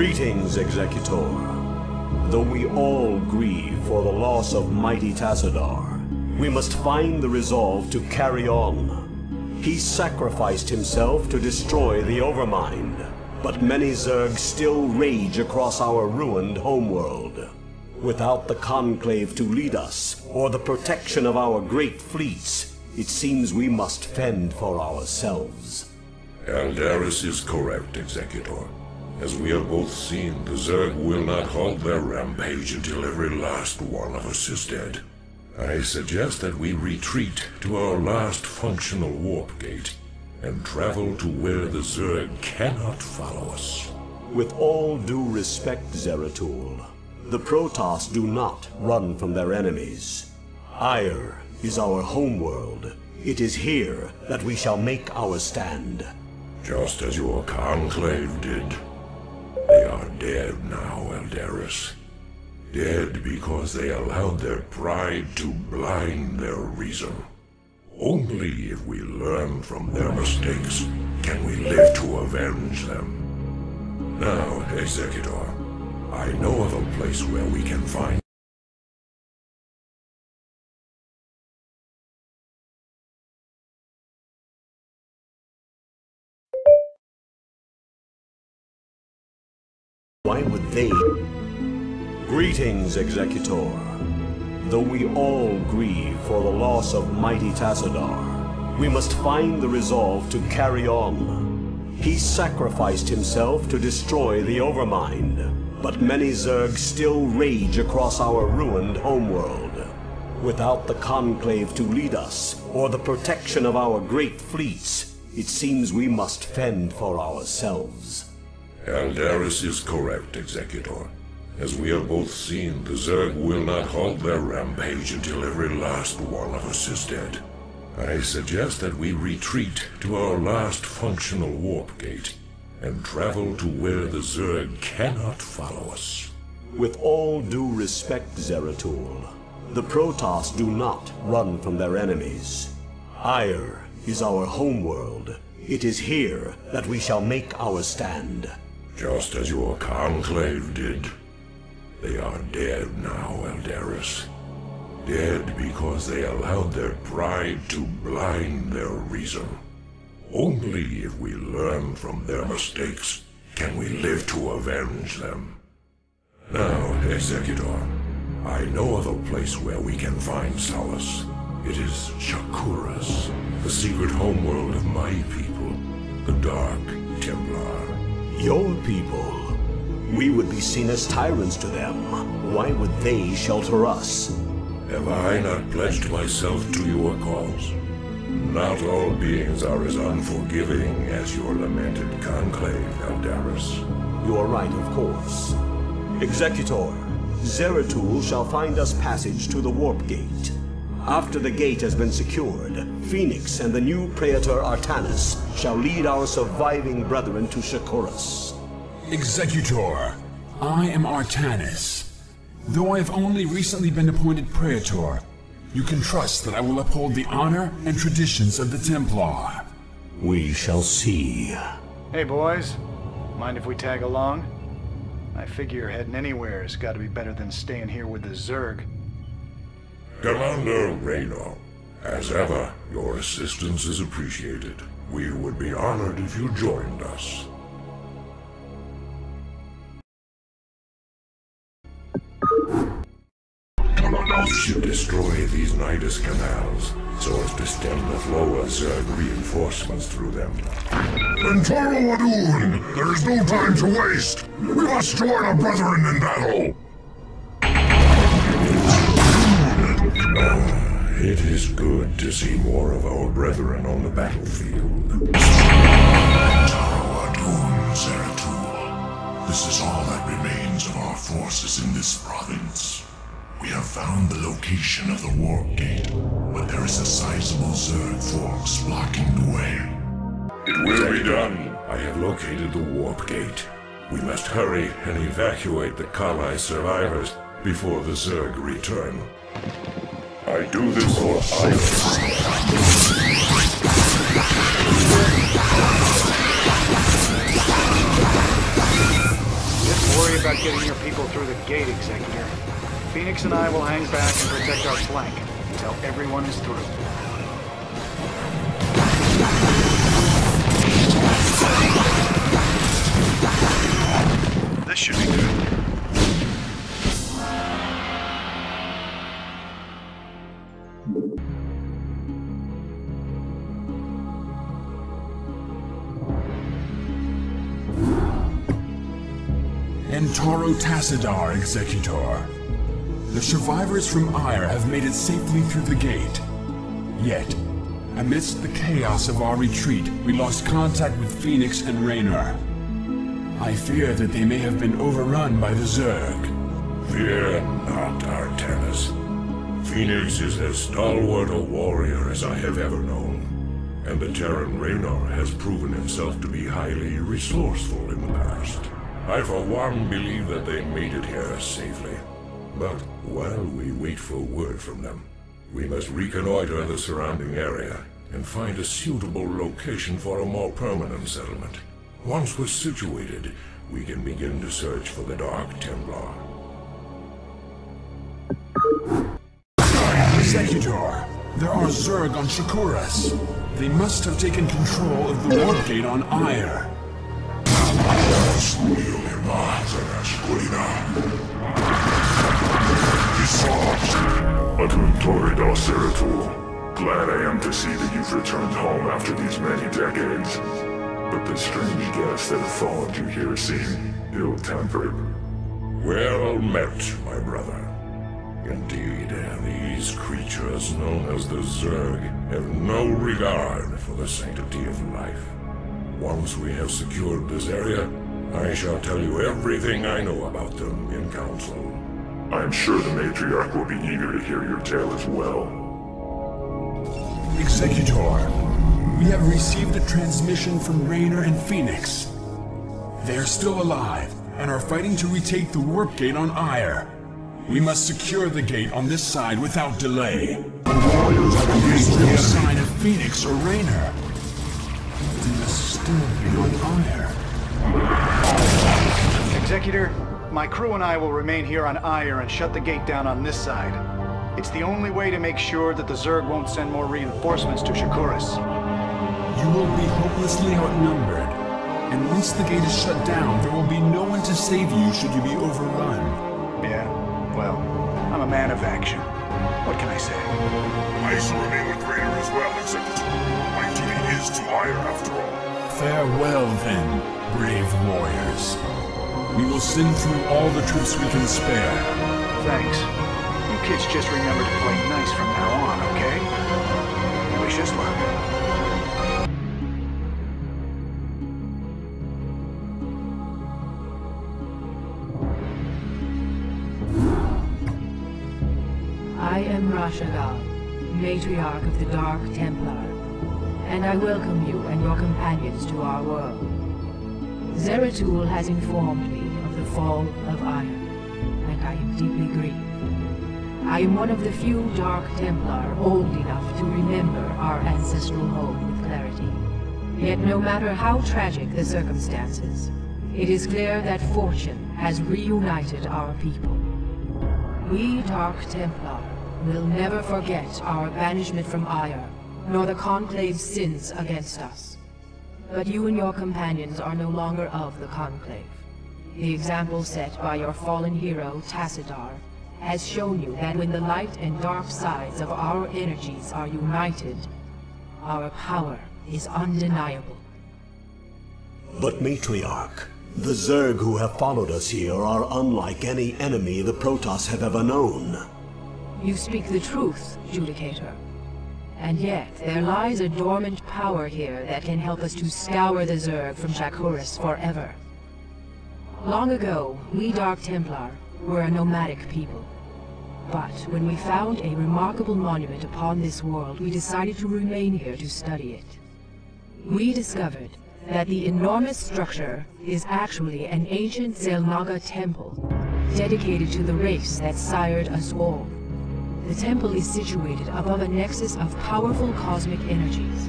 Greetings, Executor. Though we all grieve for the loss of mighty Tassadar, we must find the resolve to carry on. He sacrificed himself to destroy the Overmind, but many Zerg still rage across our ruined homeworld. Without the Conclave to lead us, or the protection of our great fleets, it seems we must fend for ourselves. Eldaris is correct, Executor. As we have both seen, the Zerg will not halt their rampage until every last one of us is dead. I suggest that we retreat to our last functional warp gate, and travel to where the Zerg cannot follow us. With all due respect, Zeratul, the Protoss do not run from their enemies. Ire is our homeworld. It is here that we shall make our stand. Just as your Conclave did. They are dead now, Eldaris. Dead because they allowed their pride to blind their reason. Only if we learn from their mistakes can we live to avenge them. Now, Executor, I know of a place where we can find Why would they? Greetings, Executor. Though we all grieve for the loss of mighty Tassadar, we must find the resolve to carry on. He sacrificed himself to destroy the Overmind, but many Zerg still rage across our ruined homeworld. Without the Conclave to lead us, or the protection of our great fleets, it seems we must fend for ourselves. Eldaris is correct, Executor. As we have both seen, the Zerg will not halt their rampage until every last one of us is dead. I suggest that we retreat to our last functional warp gate, and travel to where the Zerg cannot follow us. With all due respect, Zeratul, the Protoss do not run from their enemies. Ire is our homeworld. It is here that we shall make our stand. Just as your Conclave did. They are dead now, Eldaris. Dead because they allowed their pride to blind their reason. Only if we learn from their mistakes can we live to avenge them. Now, Executor, I know of a place where we can find solace. It is Shakuras, the secret homeworld of my people, the Dark Templar. Your people? We would be seen as tyrants to them. Why would they shelter us? Have I not pledged myself to your cause? Not all beings are as unforgiving as your lamented Conclave, Eldaris. You are right, of course. Executor, Zeratul shall find us passage to the warp gate. After the gate has been secured, Phoenix and the new Praetor Artanis shall lead our surviving brethren to Shakuras. Executor, I am Artanis. Though I have only recently been appointed Praetor, you can trust that I will uphold the honor and traditions of the Templar. We shall see. Hey boys, mind if we tag along? I figure heading anywhere has got to be better than staying here with the Zerg. Commander Reno, as ever, your assistance is appreciated. We would be honored if you joined us. We should destroy these Nidus canals, so as to stem the flow of Zerg reinforcements through them. Intaro Adun! There is no time to waste! We must join our brethren in battle! It is good to see more of our brethren on the battlefield. Intaro Adun, Zeratul. This is all that remains of our forces in this province. We have found the location of the warp gate, but there is a sizable Zerg force blocking the way. It will be done. I have located the warp gate. We must hurry and evacuate the Kali survivors before the Zerg return. I do this for Ire. worry about getting your people through the gate, Executor. Phoenix and I will hang back and protect our flank until everyone is through. This should be good. Entoro Tassadar, Executor. The survivors from Ire have made it safely through the gate. Yet, amidst the chaos of our retreat, we lost contact with Phoenix and Raynor. I fear that they may have been overrun by the Zerg. Fear not, Artanis. Phoenix is as stalwart a warrior as I have ever known, and the Terran Raynor has proven himself to be highly resourceful in the past. I for one believe that they made it here safely. But while we wait for word from them, we must reconnoiter the surrounding area and find a suitable location for a more permanent settlement. Once we're situated, we can begin to search for the Dark Templar. Executor, there are Zerg on Shakuras. They must have taken control of the warp gate on Ire. Glad I am to see that you've returned home after these many decades. But the strange guests that have followed you here seem ill-tempered. Well met, my brother. Indeed, these creatures known as the Zerg have no regard for the sanctity of life. Once we have secured this area, I shall tell you everything I know about them in council. I'm sure the Matriarch will be eager to hear your tale as well. Executor, we have received a transmission from Raynor and Phoenix. They are still alive and are fighting to retake the warp gate on Ire. We must secure the gate on this side without delay. There's no sign of Phoenix or Raynor. They must still be on Ire. Executor, my crew and I will remain here on Ire and shut the gate down on this side. It's the only way to make sure that the Zerg won't send more reinforcements to Shakuras. You will be hopelessly outnumbered. And once the gate is shut down, there will be no one to save you should you be overrun. Yeah, well, I'm a man of action. What can I say? I shall remain with Raynor as well, Executor. My duty is to Ire after all. Farewell then, brave warriors. We will send through all the troops we can spare. Thanks. You kids just remember to play nice from now on, okay? Wish us luck. I am Rashagal, Matriarch of the Dark Templar, and I welcome you and your companions to our world. Zeratul has informed me of the fall of Ire, and I am deeply grieved. I am one of the few Dark Templar old enough to remember our ancestral home with clarity. Yet no matter how tragic the circumstances, it is clear that fortune has reunited our people. We Dark Templar will never forget our banishment from Ire, nor the Conclave's sins against us. But you and your companions are no longer of the Conclave. The example set by your fallen hero, Tassadar, has shown you that when the light and dark sides of our energies are united, our power is undeniable. But Matriarch, the Zerg who have followed us here are unlike any enemy the Protoss have ever known. You speak the truth, Judicator. And yet, there lies a dormant power here that can help us to scour the Zerg from Shakuras forever. Long ago, we Dark Templar were a nomadic people. But when we found a remarkable monument upon this world, we decided to remain here to study it. We discovered that the enormous structure is actually an ancient Xel'Naga temple, dedicated to the race that sired us all. The temple is situated above a nexus of powerful cosmic energies.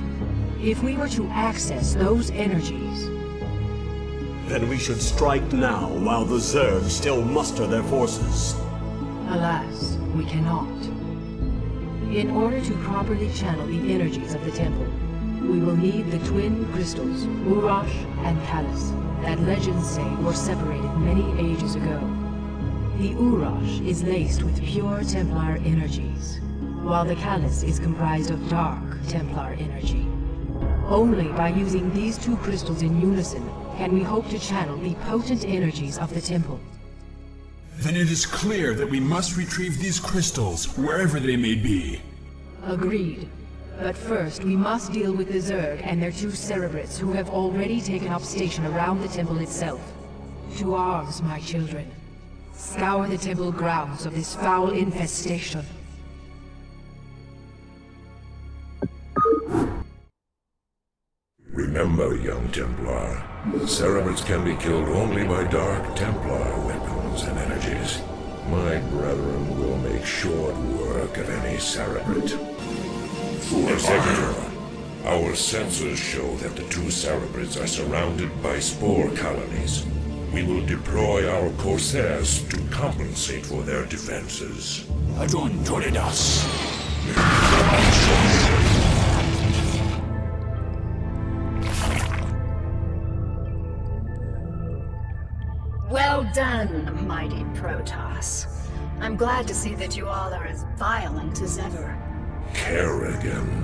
If we were to access those energies... Then we should strike now while the Zerg still muster their forces. Alas, we cannot. In order to properly channel the energies of the temple, we will need the twin crystals, Urash and Callus, that legends say were separated many ages ago. The Urash is laced with pure Templar energies, while the Callus is comprised of dark Templar energy. Only by using these two crystals in unison can we hope to channel the potent energies of the temple. Then it is clear that we must retrieve these crystals, wherever they may be. Agreed. But first, we must deal with the Zerg and their two Cerebrates who have already taken up station around the temple itself. To arms, my children. Scour the temple grounds of this foul infestation. Remember, young Templar, Cerebrates can be killed only by Dark Templar weapons and energies. My brethren will make short work of any Cerebrate. Executor, our sensors show that the two Cerebrates are surrounded by spore colonies. We will deploy our Corsairs to compensate for their defenses. Well done, mighty Protoss. I'm glad to see that you all are as violent as ever. Kerrigan,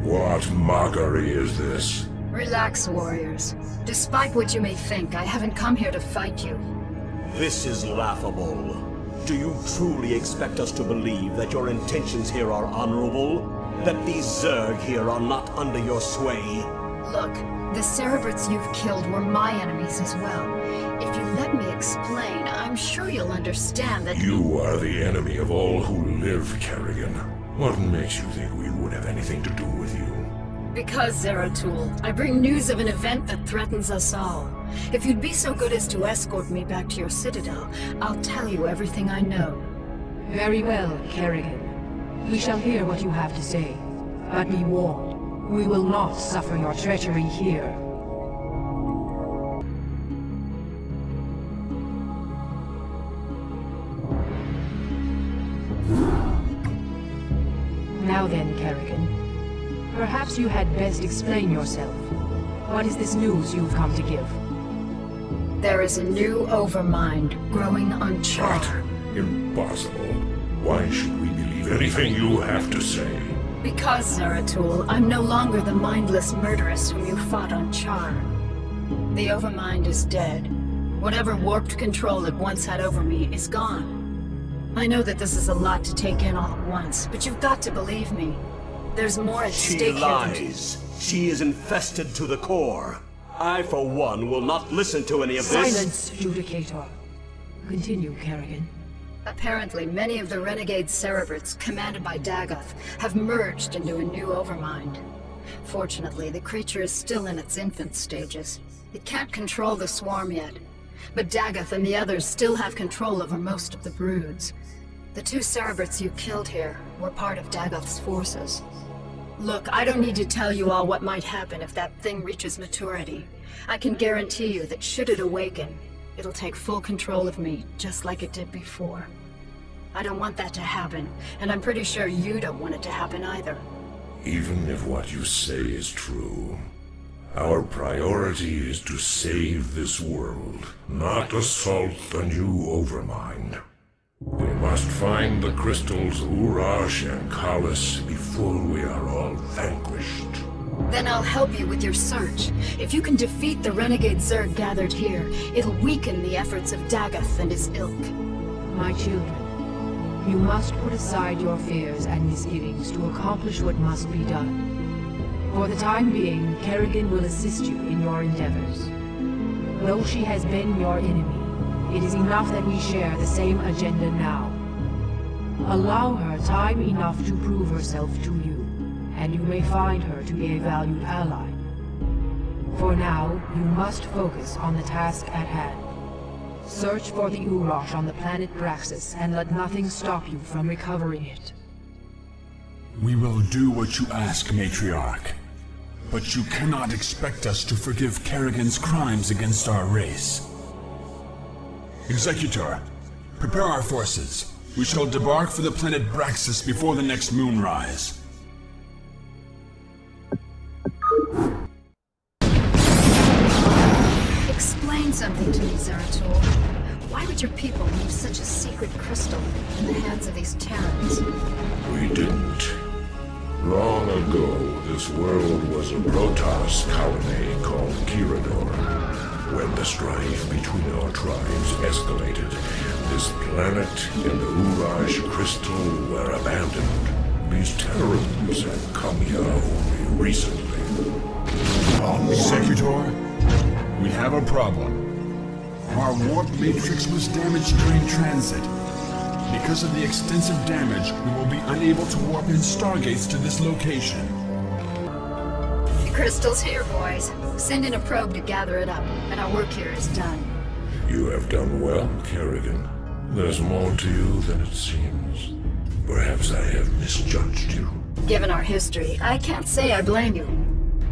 what mockery is this? Relax, warriors. Despite what you may think, I haven't come here to fight you. This is laughable. Do you truly expect us to believe that your intentions here are honorable? That these Zerg here are not under your sway? Look, the Cerebrates you've killed were my enemies as well. If you let me explain, I'm sure you'll understand that— You are the enemy of all who live, Kerrigan. What makes you think we would have anything to do with you? Because, Zeratul, I bring news of an event that threatens us all. If you'd be so good as to escort me back to your citadel, I'll tell you everything I know. Very well, Kerrigan. We shall hear what you have to say. But be warned, we will not suffer your treachery here. Now then, Kerrigan. Perhaps you had best explain yourself. What is this news you've come to give? There is a new Overmind growing on Char. What? Impossible. Why should we believe anything you have to say? Because, Zeratul, I'm no longer the mindless murderess whom you fought on Char. The Overmind is dead. Whatever warped control it once had over me is gone. I know that this is a lot to take in all at once, but you've got to believe me. There's more at stake here. She lies. She is infested to the core. I, for one, will not listen to any of this. Silence, Judicator. Continue, Kerrigan. Apparently, many of the renegade Cerebrates, commanded by Dagoth, have merged into a new Overmind. Fortunately, the creature is still in its infant stages. It can't control the swarm yet, but Dagoth and the others still have control over most of the broods. The two Cerebrates you killed here were part of Dagoth's forces. Look, I don't need to tell you all what might happen if that thing reaches maturity. I can guarantee you that should it awaken, it'll take full control of me, just like it did before. I don't want that to happen, and I'm pretty sure you don't want it to happen either. Even if what you say is true, our priority is to save this world, not assault the new Overmind. We must find the crystals Urash and Callus before we are all vanquished. Then I'll help you with your search. If you can defeat the renegade Zerg gathered here, it'll weaken the efforts of Dagoth and his ilk. My children, you must put aside your fears and misgivings to accomplish what must be done. For the time being, Kerrigan will assist you in your endeavors. Though she has been your enemy, it is enough that we share the same agenda now. Allow her time enough to prove herself to you, and you may find her to be a valued ally. For now, you must focus on the task at hand. Search for the Urash on the planet Braxis, and let nothing stop you from recovering it. We will do what you ask, Matriarch. But you cannot expect us to forgive Kerrigan's crimes against our race. Executor, prepare our forces. We shall debark for the planet Braxis before the next moonrise. Explain something to me, Zeratul. Why would your people leave such a secret crystal in the hands of these Terrans? We didn't. Long ago, this world was a Protoss colony called Kirador. When the strife between our tribes escalated, this planet and the Uraj crystal were abandoned. These Terrans have come here only recently. Executor, we have a problem. Our warp matrix was damaged during transit. Because of the extensive damage, we will be unable to warp in stargates to this location. The crystal's here, boys. Send in a probe to gather it up, and our work here is done. You have done well, Kerrigan. There's more to you than it seems. Perhaps I have misjudged you. Given our history, I can't say I blame you.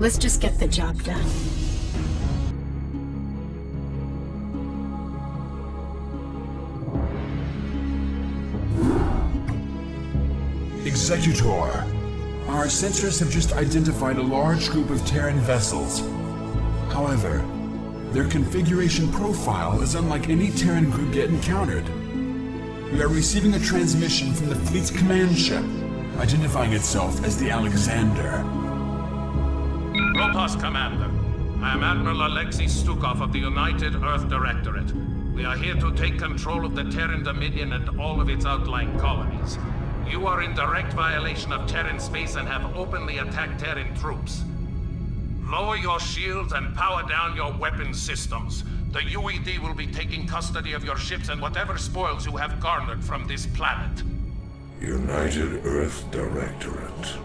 Let's just get the job done. Executor, our sensors have just identified a large group of Terran vessels. However, their configuration profile is unlike any Terran group yet encountered. We are receiving a transmission from the fleet's command ship, identifying itself as the Alexander. Protoss Commander, I am Admiral Alexei Stukov of the United Earth Directorate. We are here to take control of the Terran Dominion and all of its outlying colonies. You are in direct violation of Terran space and have openly attacked Terran troops. Lower your shields and power down your weapons systems. The UED will be taking custody of your ships and whatever spoils you have garnered from this planet. United Earth Directorate.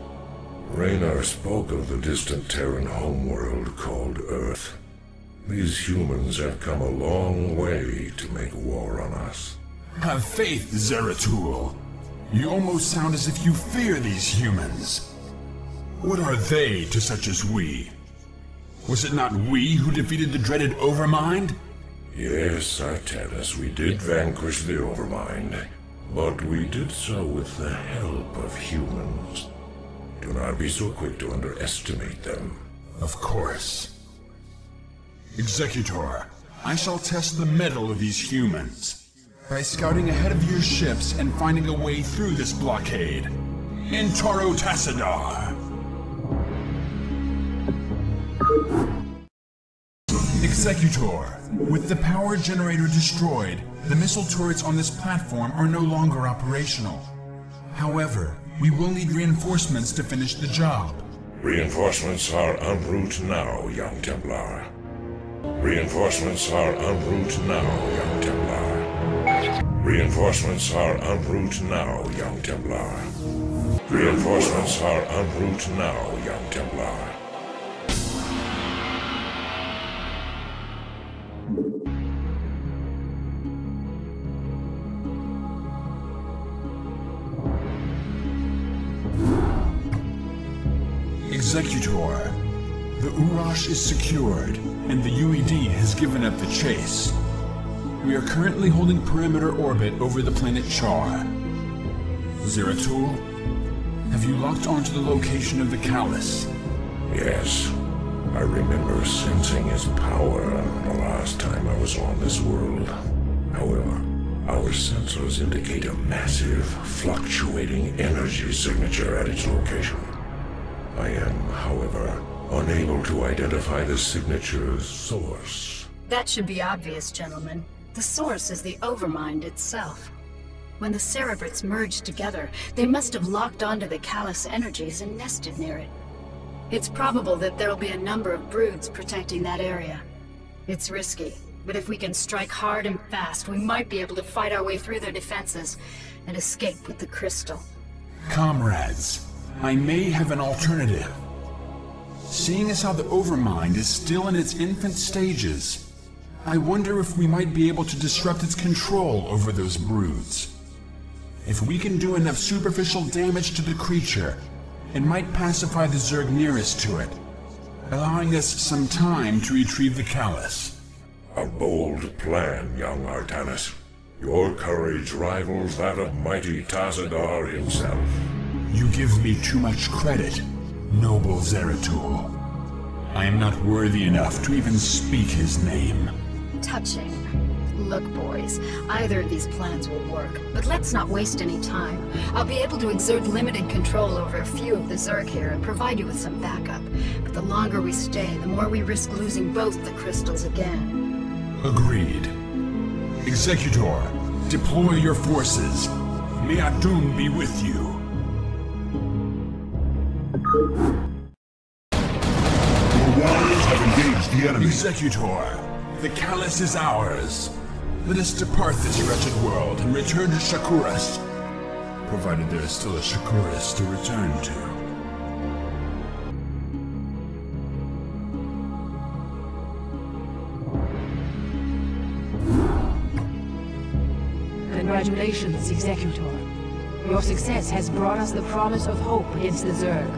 Raynar spoke of the distant Terran homeworld called Earth. These humans have come a long way to make war on us. Have faith, Zeratul. You almost sound as if you fear these humans. What are they to such as we? Was it not we who defeated the dreaded Overmind? Yes, Artanis, we did vanquish the Overmind, but we did so with the help of humans. Do not be so quick to underestimate them. Of course. Executor, I shall test the mettle of these humans by scouting ahead of your ships and finding a way through this blockade. In Toro Tassadar! Executor, with the power generator destroyed, the missile turrets on this platform are no longer operational. However, we will need reinforcements to finish the job. Reinforcements are en route now, young Templar. Reinforcements are en route now, young Templar. Reinforcements are en route now, young Templar. Reinforcements are en route now, young Templar. Executor, the Urash is secured, and the UED has given up the chase. We are currently holding perimeter orbit over the planet Char. Zeratul, have you locked onto the location of the Callus? Yes, I remember sensing his power the last time I was on this world. However, our sensors indicate a massive, fluctuating energy signature at its location. I am, however, unable to identify the signature's source. That should be obvious, gentlemen. The source is the Overmind itself. When the Cerebrits merged together, they must have locked onto the Callus energies and nested near it. It's probable that there'll be a number of broods protecting that area. It's risky, but if we can strike hard and fast, we might be able to fight our way through their defenses and escape with the crystal. Comrades, I may have an alternative. Seeing as how the Overmind is still in its infant stages, I wonder if we might be able to disrupt its control over those broods. If we can do enough superficial damage to the creature, it might pacify the Zerg nearest to it. allowing us some time to retrieve the Callus. A bold plan, young Artanis. Your courage rivals that of mighty Tazadar himself. You give me too much credit, noble Zeratul. I am not worthy enough to even speak his name. Touching. Look, boys, either of these plans will work, but let's not waste any time. I'll be able to exert limited control over a few of the Zerg here and provide you with some backup. But the longer we stay, the more we risk losing both the crystals again. Agreed. Executor, deploy your forces. May Adun be with you. Your warriors have engaged the enemy. Executor, the Callus is ours. Let us depart this wretched world and return to Shakuras. Provided there is still a Shakuras to return to. Congratulations, Executor. Your success has brought us the promise of hope against the Zerg.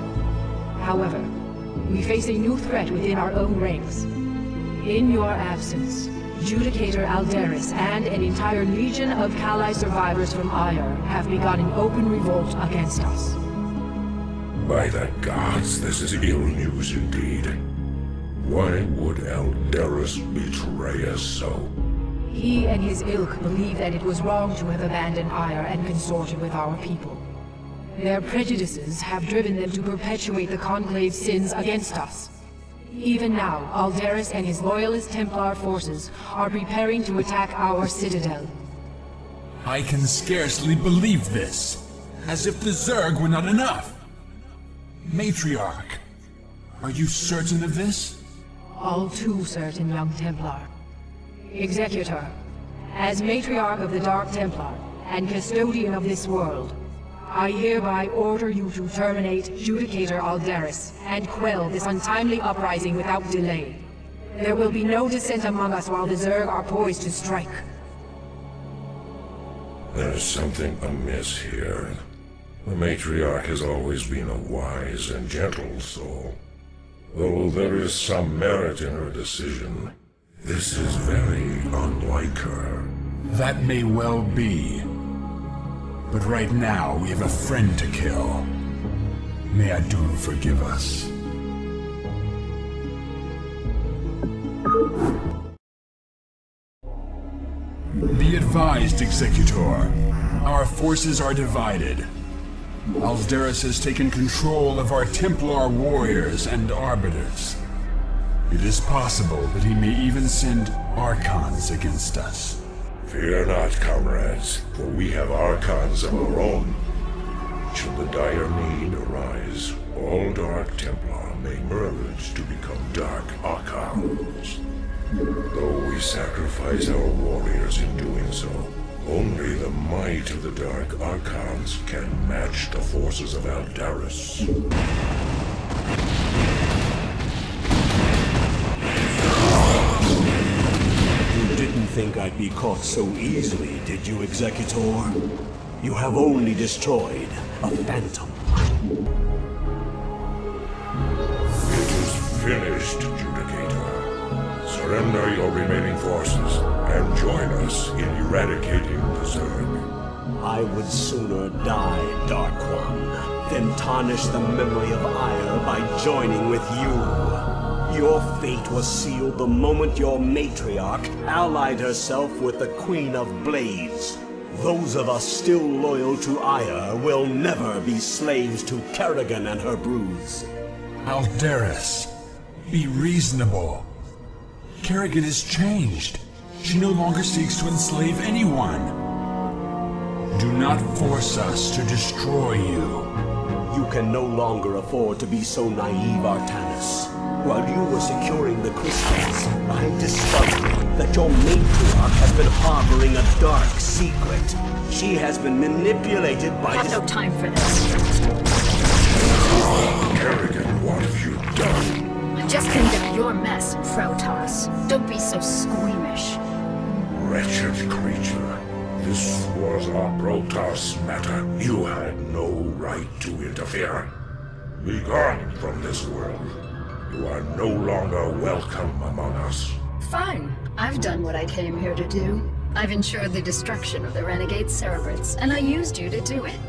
However, we face a new threat within our own ranks. In your absence, Judicator Aldaris and an entire legion of Kali survivors from Ire have begun an open revolt against us. By the gods, this is ill news indeed. Why would Aldaris betray us so? He and his ilk believe that it was wrong to have abandoned Ire and consorted with our people. Their prejudices have driven them to perpetuate the Conclave's sins against us. Even now, Aldaris and his loyalist Templar forces are preparing to attack our citadel. I can scarcely believe this. As if the Zerg were not enough. Matriarch, are you certain of this? All too certain, young Templar. Executor, as Matriarch of the Dark Templar and Custodian of this world, I hereby order you to terminate Judicator Aldaris and quell this untimely uprising without delay. There will be no dissent among us while the Zerg are poised to strike. There's something amiss here. The Matriarch has always been a wise and gentle soul. Though there is some merit in her decision, this is very unlike her. That may well be. But right now, we have a friend to kill. May Adun forgive us. Be advised, Executor. Our forces are divided. Aldaris has taken control of our Templar warriors and arbiters. It is possible that he may even send Archons against us. Fear not, comrades, for we have Archons of our own. Should the dire need arise, all Dark Templar may merge to become Dark Archons. Though we sacrifice our warriors in doing so, only the might of the Dark Archons can match the forces of Aldaris. Didn't think I'd be caught so easily, did you, Executor? You have only destroyed a phantom. It is finished, Judicator. Surrender your remaining forces and join us in eradicating the Zerg. I would sooner die, Dark One, than tarnish the memory of Ire by joining with you. Your fate was sealed the moment your matriarch allied herself with the Queen of Blades. Those of us still loyal to Ire will never be slaves to Kerrigan and her broods. Aldaris, be reasonable. Kerrigan has changed. She no longer seeks to enslave anyone. Do not force us to destroy you. You can no longer afford to be so naive, Artanis. While you were securing the crystals, I discovered that your matriarch has been harboring a dark secret. She has been manipulated by I have no time for this. Kerrigan, what have you done? Just cleaned up your mess, Protoss. Don't be so squeamish. Wretched creature. This was a Protoss matter. You had no right to interfere. Be gone from this world. You are no longer welcome among us. Fine. I've done what I came here to do. I've ensured the destruction of the renegade Cerebrits, and I used you to do it.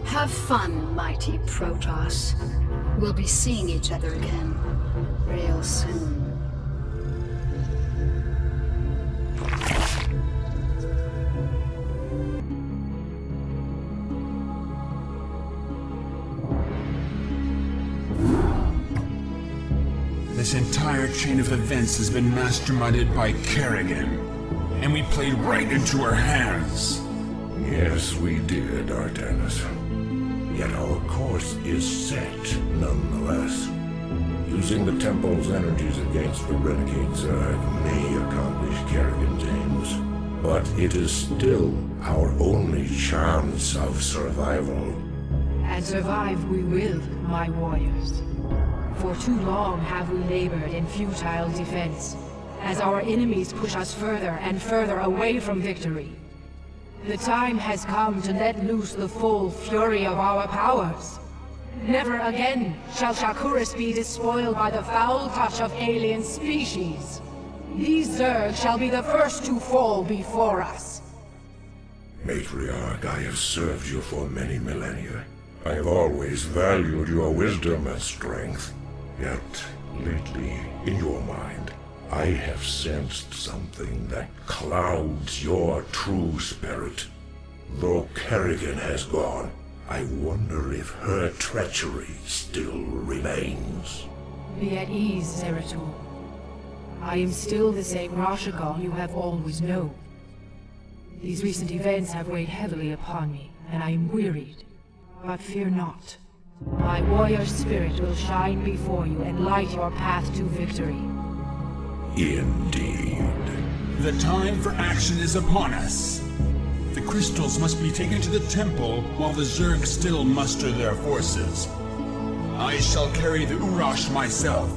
Have fun, mighty Protoss. We'll be seeing each other again real soon. This entire chain of events has been masterminded by Kerrigan, and we played right into her hands. Yes, we did, Artanis. Yet our course is set, nonetheless. Using the Temple's energies against the Renegade Zerg may accomplish Kerrigan's aims, but it is still our only chance of survival. And survive we will, my warriors. For too long have we labored in futile defense, as our enemies push us further and further away from victory. The time has come to let loose the full fury of our powers. Never again shall Shakuras be despoiled by the foul touch of alien species. These Zerg shall be the first to fall before us. Matriarch, I have served you for many millennia. I have always valued your wisdom and strength. Yet, lately, in your mind, I have sensed something that clouds your true spirit. Though Kerrigan has gone, I wonder if her treachery still remains. Be at ease, Zeratul. I am still the same Rashagal you have always known. These recent events have weighed heavily upon me, and I am wearied. But fear not. My warrior spirit will shine before you and light your path to victory. Indeed. The time for action is upon us. The crystals must be taken to the temple while the Zerg still muster their forces. I shall carry the Urash myself,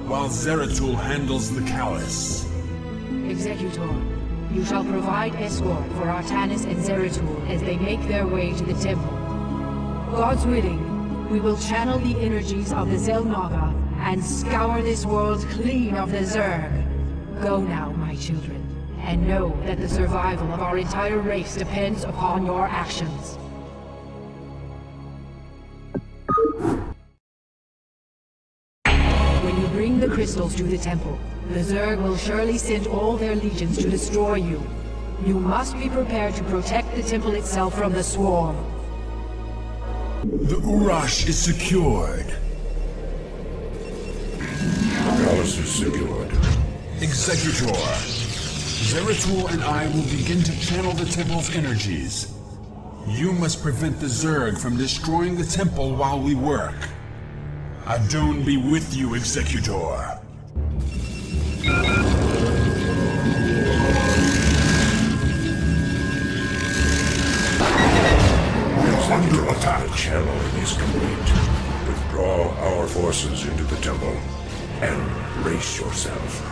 while Zeratul handles the Callus. Executor, you shall provide escort for Artanis and Zeratul as they make their way to the temple. God's willing, we will channel the energies of the Zelnaga and scour this world clean of the Zerg. Go now, my children, and know that the survival of our entire race depends upon your actions. When you bring the crystals to the temple, the Zerg will surely send all their legions to destroy you. You must be prepared to protect the temple itself from the swarm. The Urash is secured. The palace is secured. Executor, Zeratul and I will begin to channel the temple's energies. You must prevent the Zerg from destroying the temple while we work. Adon be with you, Executor. Under attack. The channeling is complete. Withdraw our forces into the temple and brace yourself.